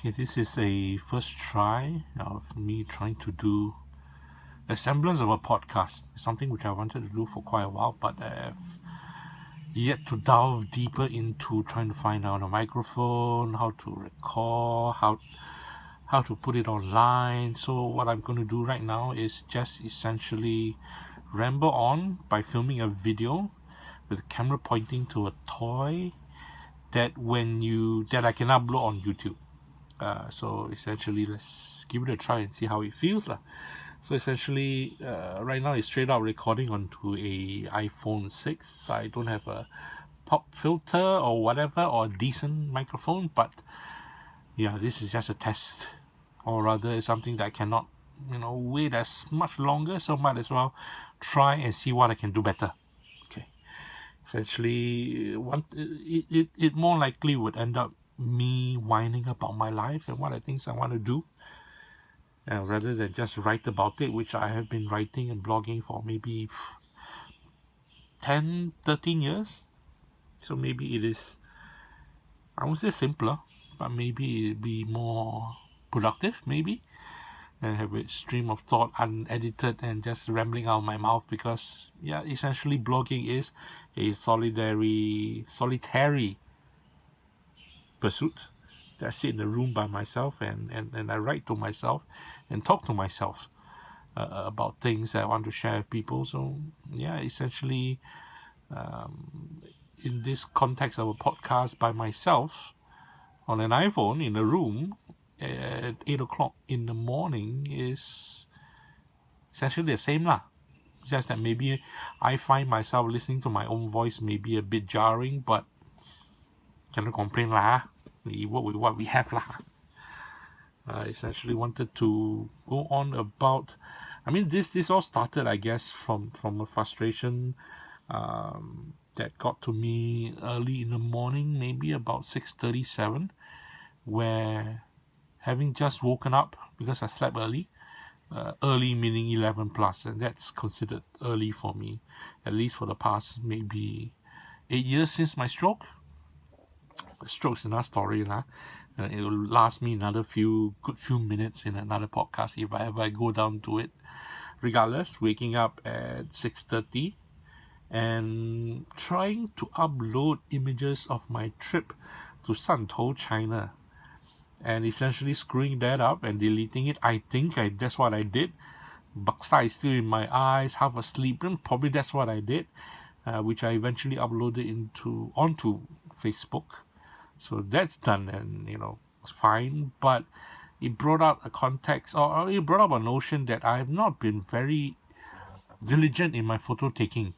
Okay, this is a first try of me trying to do a semblance of a podcast. Something which I wanted to do for quite a while, but I've yet to delve deeper into trying to find out a microphone, how to record, how to put it online. So what I'm going to do right now is just essentially ramble on by filming a video with the camera pointing to a toy that I can upload on YouTube. So essentially, let's give it a try and see how it feels lah. So essentially, right now it's straight out recording onto a iPhone 6. I don't have a pop filter or whatever or a decent microphone, but yeah, this is just a test, or rather, it's something that I cannot, wait as much longer. So might as well try and see what I can do better. Okay, essentially, it more likely would end up me whining about my life and what I think I want to do, rather than just write about it, which I have been writing and blogging for maybe 10-13 years. So maybe it is, I won't say simpler, but maybe it'll be more productive, maybe, and have a stream of thought unedited and just rambling out of my mouth, because yeah, essentially blogging is a solitary pursuit. I sit in a room by myself and I write to myself and talk to myself about things that I want to share with people. So yeah, essentially, in this context of a podcast by myself on an iPhone in a room at 8 o'clock in the morning is essentially the same lah. Just that maybe I find myself listening to my own voice maybe a bit jarring, but cannot complain lah. We work with what we have lah. I essentially wanted to go on about, this all started, I guess, from a frustration that got to me early in the morning, maybe about 6:37, where having just woken up because I slept early, early meaning 11 plus, and that's considered early for me, at least for the past maybe 8 years since my stroke. Stroke's another story lah. It will last me another good few minutes in another podcast if I ever go down to it. Regardless, waking up at 6:30 and trying to upload images of my trip to Shantou, China, and essentially screwing that up and deleting it. I think that's what I did. Baksa is still in my eyes, half asleep, and probably that's what I did, which I eventually uploaded onto Facebook. So that's done, and it's fine. But it brought up a context, or it brought up a notion that I have not been very diligent in my photo taking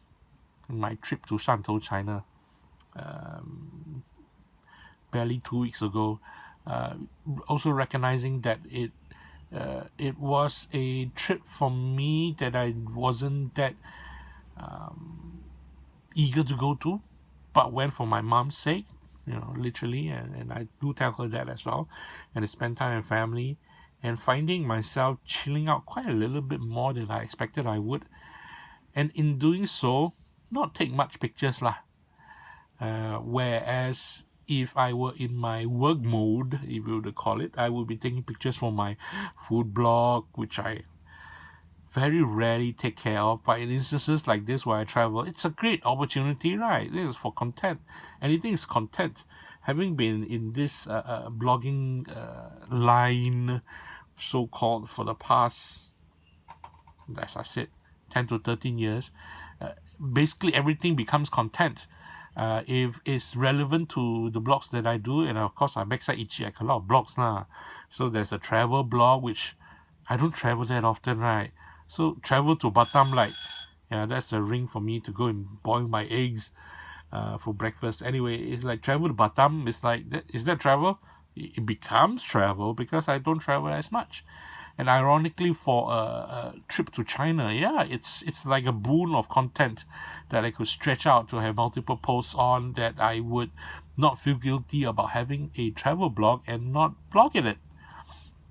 in my trip to Shantou, China, barely 2 weeks ago. Also recognizing that it was a trip for me that I wasn't that eager to go to, but went for my mom's sake. Literally, and I do tell her that as well, and to spend time with family, and finding myself chilling out quite a little bit more than I expected I would, and in doing so, not take much pictures lah. Whereas if I were in my work mode, if you were to call it, I would be taking pictures for my food blog, which I very rarely take care of. But in instances like this where I travel, it's a great opportunity, right? This is for content. Anything is content. Having been in this blogging line, so-called, for the past, as I said, 10 to 13 years, basically everything becomes content. If it's relevant to the blogs that I do, and of course I backside itchy, I have a lot of blogs now. So there's a travel blog, which I don't travel that often, right? So travel to Batam, that's the ring for me to go and boil my eggs for breakfast. Anyway, it's like travel to Batam. It's like, is that travel? It becomes travel because I don't travel as much. And ironically, for a trip to China, it's like a boon of content that I could stretch out to have multiple posts on, that I would not feel guilty about having a travel blog and not blogging it.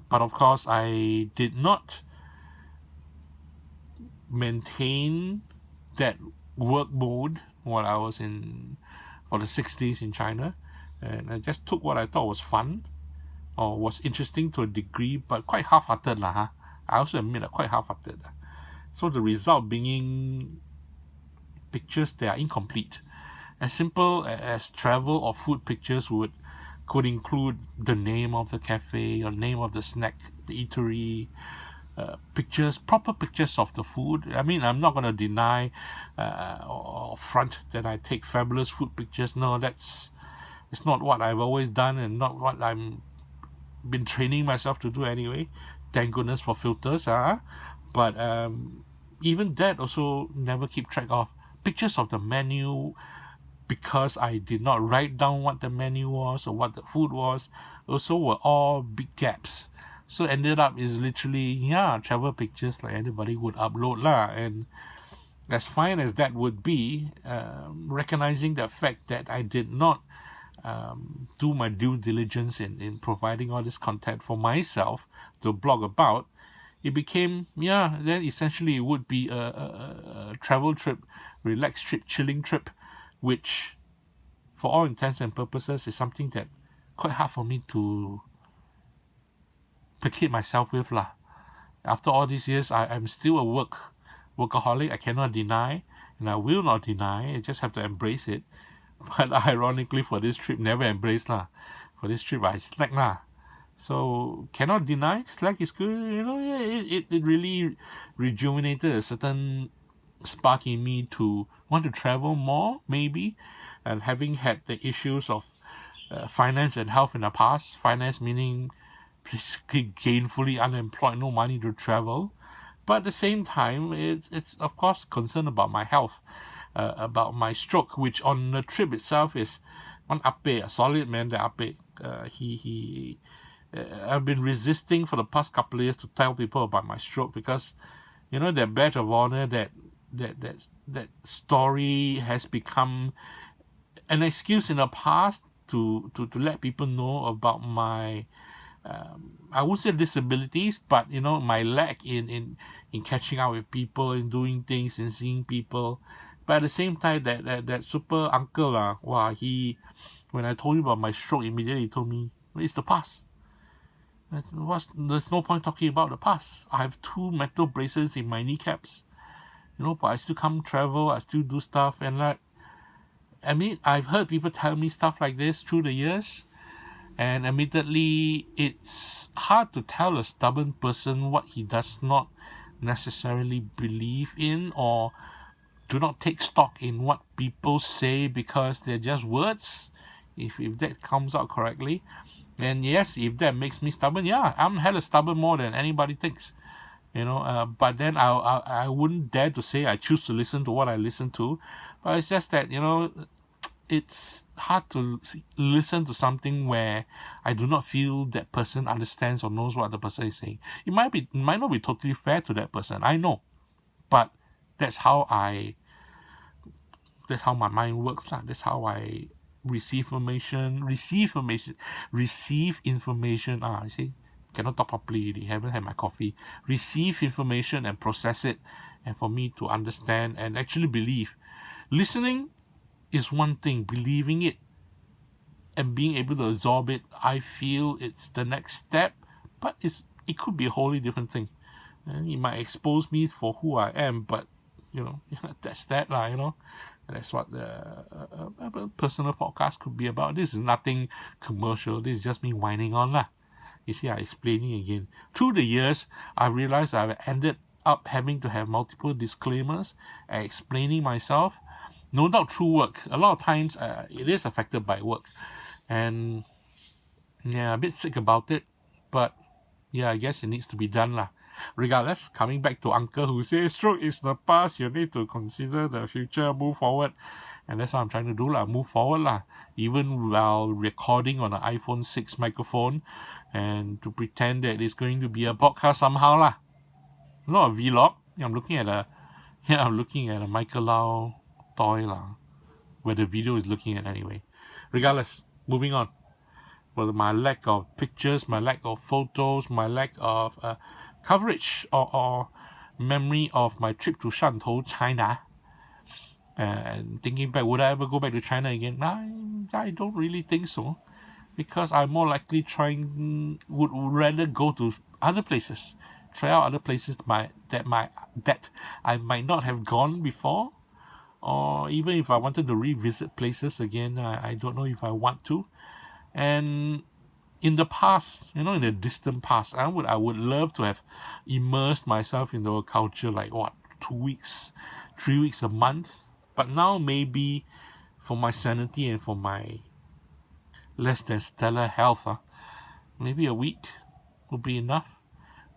But of course, I did not maintain that work mode while I was for the 6 days in China, and I just took what I thought was fun, or was interesting to a degree, but quite half-hearted lah. Huh? I also admit that quite half-hearted. So the result being pictures that are incomplete. As simple as travel or food pictures could include the name of the cafe or name of the snack, the eatery, pictures, proper pictures of the food. I mean, I'm not going to deny or front that I take fabulous food pictures. No, it's not what I've always done and not what I'm been training myself to do anyway. Thank goodness for filters, but even that also never keep track of pictures of the menu, because I did not write down what the menu was or what the food was. Also were all big gaps. So ended up is literally travel pictures like anybody would upload lah. And as fine as that would be, recognizing the fact that I did not do my due diligence in providing all this content for myself to blog about, it became, then essentially it would be a travel trip, relaxed trip, chilling trip, which for all intents and purposes is something that quite hard for me to placate myself with lah. After all these years, I'm still a workaholic. I cannot deny, and I will not deny. I just have to embrace it. But ironically, for this trip, never embrace lah. For this trip, I slack lah. So cannot deny, slack is good. It really rejuvenated a certain spark in me to want to travel more, maybe, and having had the issues of finance and health in the past. Finance meaning basically gainfully unemployed, no money to travel, but at the same time, it's of course concerned about my health, about my stroke, which on the trip itself is one ape, a solid man. The ape, he I've been resisting for the past couple of years to tell people about my stroke, because that badge of honor, that story has become an excuse in the past to let people know about my I won't say disabilities, but my lack in catching up with people, in doing things, in seeing people. But at the same time, that super uncle when I told him about my stroke, immediately he told me, it's the past. There's no point talking about the past. I have 2 metal braces in my kneecaps, but I still come travel, I still do stuff. And I've heard people tell me stuff like this through the years, and admittedly, it's hard to tell a stubborn person what he does not necessarily believe in, or do not take stock in what people say because they're just words, if that comes out correctly. And yes, if that makes me stubborn, I'm hella stubborn more than anybody thinks. But then I wouldn't dare to say I choose to listen to what I listen to. But it's just that, it's hard to listen to something where I do not feel that person understands or knows what the person is saying. It might not be totally fair to that person, I know. But that's how my mind works. That's how I receive information. You see, cannot talk properly. They haven't had my coffee. Receive information and process it, and for me to understand and actually believe. Listening is one thing. Believing it and being able to absorb it, I feel it's the next step. But it could be a wholly different thing. And it might expose me for who I am, but that's that lah. That's what the personal podcast could be about. This is nothing commercial. This is just me whining on lah. You see, I'm explaining again. Through the years, I realized I've ended up having to have multiple disclaimers and explaining myself. No doubt through work. A lot of times, it is affected by work. And a bit sick about it. But I guess it needs to be done lah. Regardless, coming back to uncle who says stroke is the past, you need to consider the future, move forward. And that's what I'm trying to do lah, move forward lah. Even while recording on an iPhone 6 microphone, and to pretend that it's going to be a podcast somehow lah. Not a vlog. I'm looking at a Michael Lau toy lah, where the video is looking at anyway. Regardless, moving on. Well, my lack of pictures, my lack of photos, my lack of coverage or memory of my trip to Shantou, China. And thinking back, would I ever go back to China again? I don't really think so. because I'm more likely would rather go to other places, try out other places that I might not have gone before, or even if I wanted to revisit places again, I don't know if I want to. And in the past, in the distant past, I would love to have immersed myself into a culture like 2 weeks, 3 weeks, a month. But now maybe for my sanity and for my less than stellar health, maybe a week would be enough.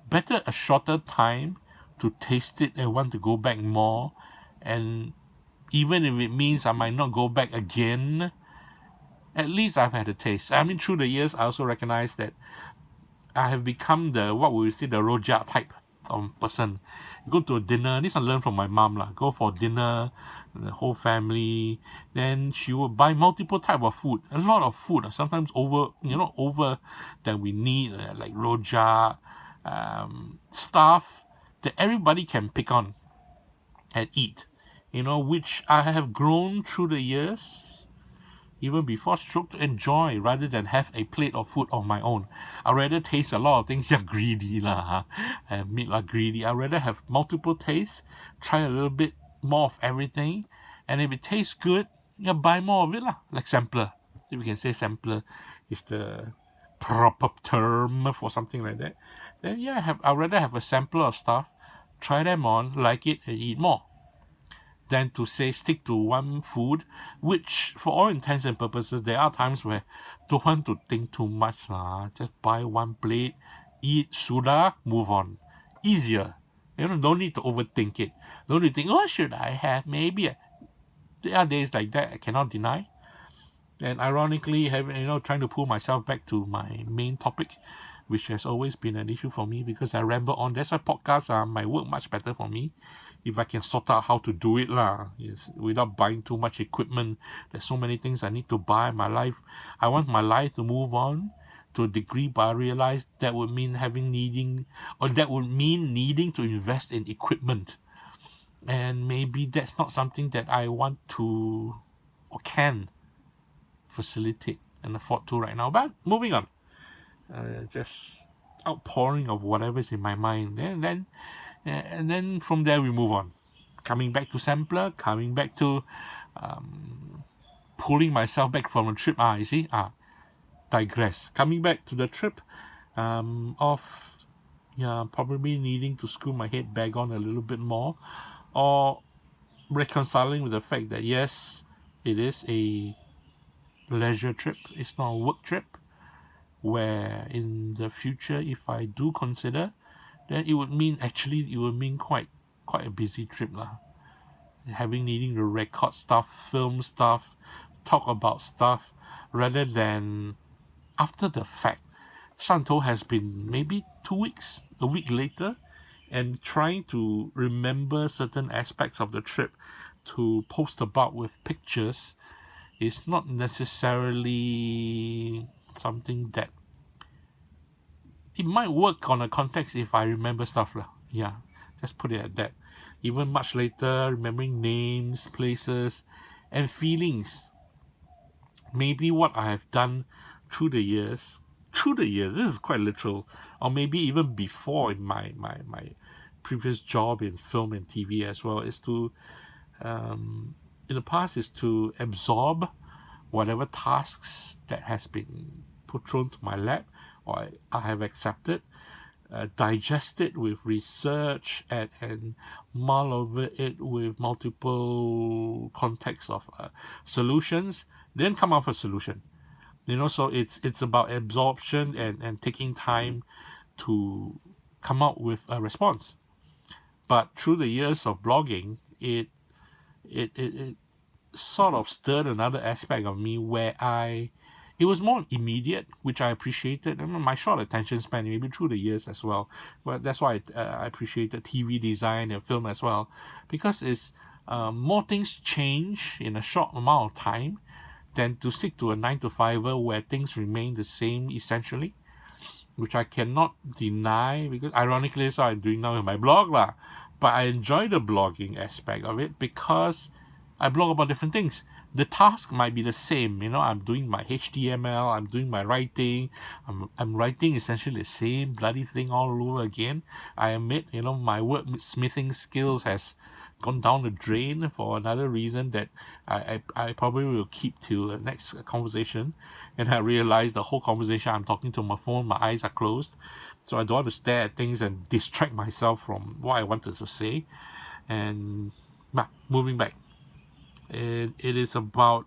Better a shorter time to taste it and want to go back more. And even if it means I might not go back again, at least I've had a taste. I mean, through the years, I also recognize that I have become the rojak type of person. You go to a dinner, this I learned from my mom lah. Go for dinner, the whole family, then she will buy multiple type of food, a lot of food, sometimes over that we need, like rojak, stuff that everybody can pick on and eat, which I have grown through the years, even before stroke, to enjoy rather than have a plate of food of my own. I'd rather taste a lot of things. You're greedy lah, I admit lah, greedy. I'd rather have multiple tastes, try a little bit more of everything, and if it tastes good, buy more of it lah. Like sampler, if you can say sampler is the proper term for something like that, then I'd rather have a sampler of stuff, try them on, like it, and eat more, than to say stick to one food, which for all intents and purposes, there are times where don't want to think too much lah. Just buy one plate, eat, sudah, move on. Easier. Don't need to overthink it. Don't need to think, what should I have? Maybe. There are days like that I cannot deny. And ironically, trying to pull myself back to my main topic, which has always been an issue for me because I ramble on. That's why podcasts might work much better for me if I can sort out how to do it lah. Yes, without buying too much equipment. There's so many things I need to buy in my life. I want my life to move on to a degree, but I realize that would mean needing to invest in equipment. And maybe that's not something that I want to or can facilitate and afford to right now. But moving on. Just outpouring of whatever's in my mind, and then from there we move on, coming back to sampler, coming back to pulling myself back from a trip. Digress. Coming back to the trip of probably needing to screw my head back on a little bit more, or reconciling with the fact that yes, it is a leisure trip, it's not a work trip, where in the future, if I do consider, then it would mean quite a busy trip lah. Needing to record stuff, film stuff, talk about stuff, rather than after the fact. Shantou has been maybe 2 weeks, a week later, and trying to remember certain aspects of the trip to post about with pictures is not necessarily something that it might work on a context if I remember stuff lah. Yeah, just put it at that. Even much later, remembering names, places, and feelings. Maybe what I have done through the years, this is quite literal, or maybe even before in my previous job in film and TV as well, is to in the past is to absorb whatever tasks that has been put thrown to my lap or I have accepted, digest it with research and mull over it with multiple contexts of solutions, then come up with a solution. So it's about absorption and taking time to come up with a response. But through the years of blogging, it sort of stirred another aspect of me where it was more immediate, which I appreciated. My short attention span, maybe through the years as well. Well, that's why I appreciated TV design and film as well, because it's more things change in a short amount of time than to stick to a 9-to-5 where things remain the same essentially, which I cannot deny, because ironically that's what I'm doing now in my blog lah. But I enjoy the blogging aspect of it because I blog about different things. the task might be the same. I'm doing my HTML, I'm doing my writing, I'm writing essentially the same bloody thing all over again. I admit, my wordsmithing skills has gone down the drain for another reason that I probably will keep to the next conversation. And I realize the whole conversation I'm talking to my phone, my eyes are closed, so I don't want to stare at things and distract myself from what I wanted to say. And moving back, it is about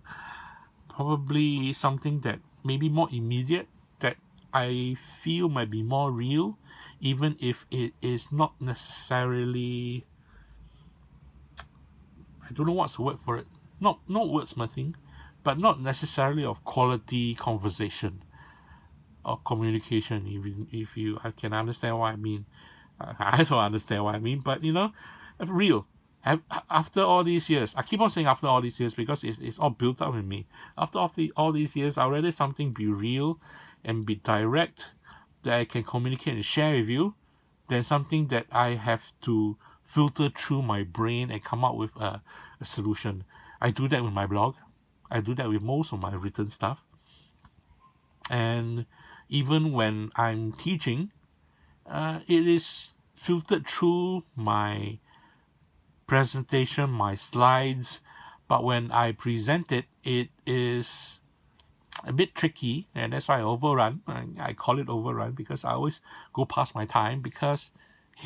probably something that maybe more immediate, that I feel might be more real, even if it is not necessarily, I don't know what's the word for it, not wordsmithing, but not necessarily of quality conversation or communication. If you I can understand what I mean. I don't understand what I mean, but real. After all these years, I keep on saying after all these years because it's all built up in me. After all these years, I'd rather something be real and be direct, that I can communicate and share with you, than something that I have to filter through my brain and come up with a solution. I do that with my blog. I do that with most of my written stuff. And even when I'm teaching, it is filtered through my presentation, my slides, but when I present it, it is a bit tricky, and that's why I overrun. I call it overrun because I always go past my time, because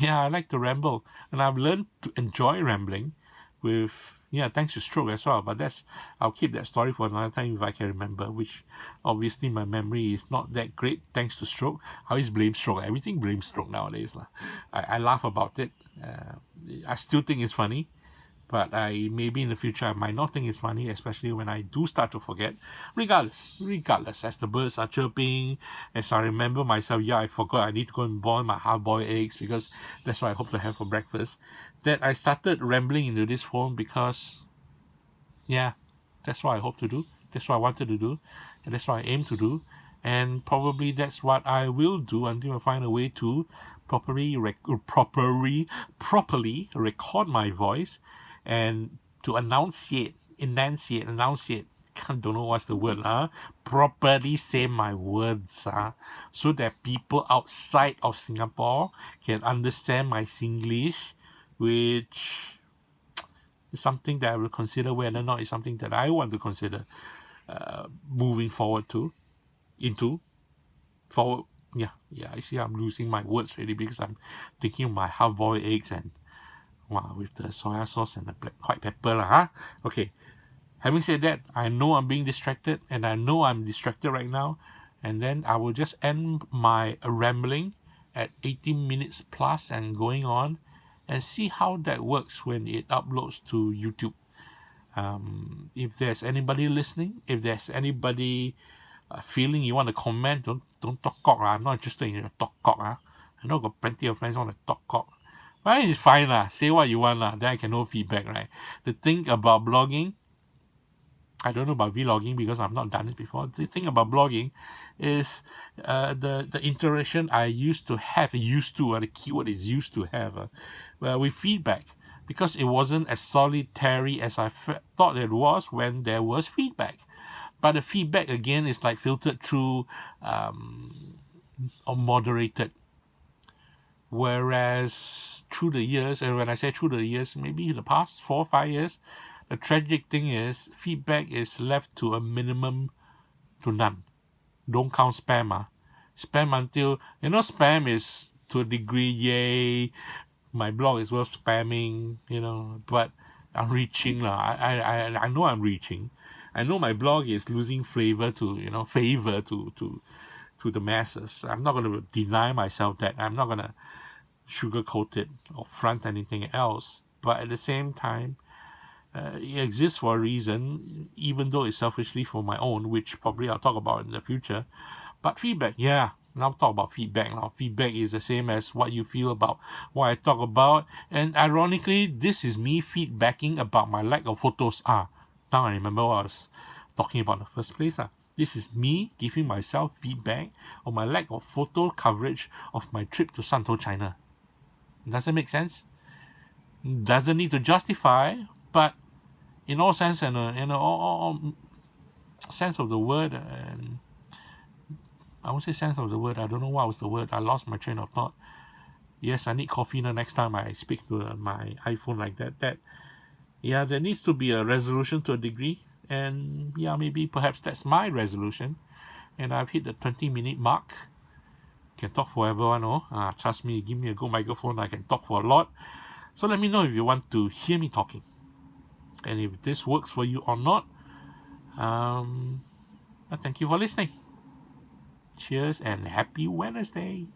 I like to ramble, and I've learned to enjoy rambling with thanks to stroke as well, but I'll keep that story for another time if I can remember, which obviously my memory is not that great thanks to stroke. I always blame stroke. Everything blames stroke nowadays. I laugh about it. I still think it's funny, but maybe in the future I might not think it's funny, especially when I do start to forget. Regardless, as the birds are chirping, as I remember myself, I forgot I need to go and boil my hard-boiled eggs because that's what I hope to have for breakfast, that I started rambling into this form because that's what I hope to do, that's what I wanted to do, and that's what I aim to do, and probably that's what I will do until I find a way to properly record my voice and to enunciate, don't know what's the word, properly say my words, so that people outside of Singapore can understand my Singlish, which is something that I will consider whether or not it's something that I want to consider moving forward forward. I see I'm losing my words really because I'm thinking of my hard-boiled eggs and with the soya sauce and the black white pepper. Okay, having said that, I know I'm being distracted, and I know I'm distracted right now, and then I will just end my rambling at 18 minutes plus and going on, and see how that works when it uploads to YouTube. If there's anybody listening, if there's anybody feeling you want to comment, don't talk cock. I'm not interested in your talk cock. I know I've got plenty of friends who want to talk cock. Well, it's fine. Say what you want. Then I can know feedback, right? The thing about blogging, I don't know about vlogging because I've not done it before. The thing about blogging is the interaction I used to have, the keyword is used to have, with feedback, because it wasn't as solitary as I thought it was when there was feedback. But the feedback again is like filtered through or moderated. Whereas through the years, and when I say through the years, maybe in the past 4 or 5 years, the tragic thing is feedback is left to a minimum to none. Don't count spam. Spam until, spam is to a degree, yay, my blog is worth spamming, but I'm reaching. I know I'm reaching. I know my blog is losing favor to the masses. I'm not going to deny myself that. I'm not going to sugarcoat it or front anything else. But at the same time, it exists for a reason, even though it's selfishly for my own, which probably I'll talk about in the future. But feedback, now talk about feedback. Now, feedback is the same as what you feel about what I talk about. And ironically, this is me feedbacking about my lack of photos. Now I remember what I was talking about in the first place. This is me giving myself feedback on my lack of photo coverage of my trip to Shantou, China. Does it make sense? Doesn't need to justify, but in all sense and all sense of the word. And I won't say sense of the word. I don't know what was the word. I lost my train of thought. Yes, I need coffee the next time I speak to my iPhone like that. Yeah, there needs to be a resolution to a degree. And yeah, maybe perhaps that's my resolution. And I've hit the 20-minute mark. Can talk forever, I know. Trust me, give me a good microphone. I can talk for a lot. So let me know if you want to hear me talking. And if this works for you or not. Thank you for listening. Cheers and happy Wednesday.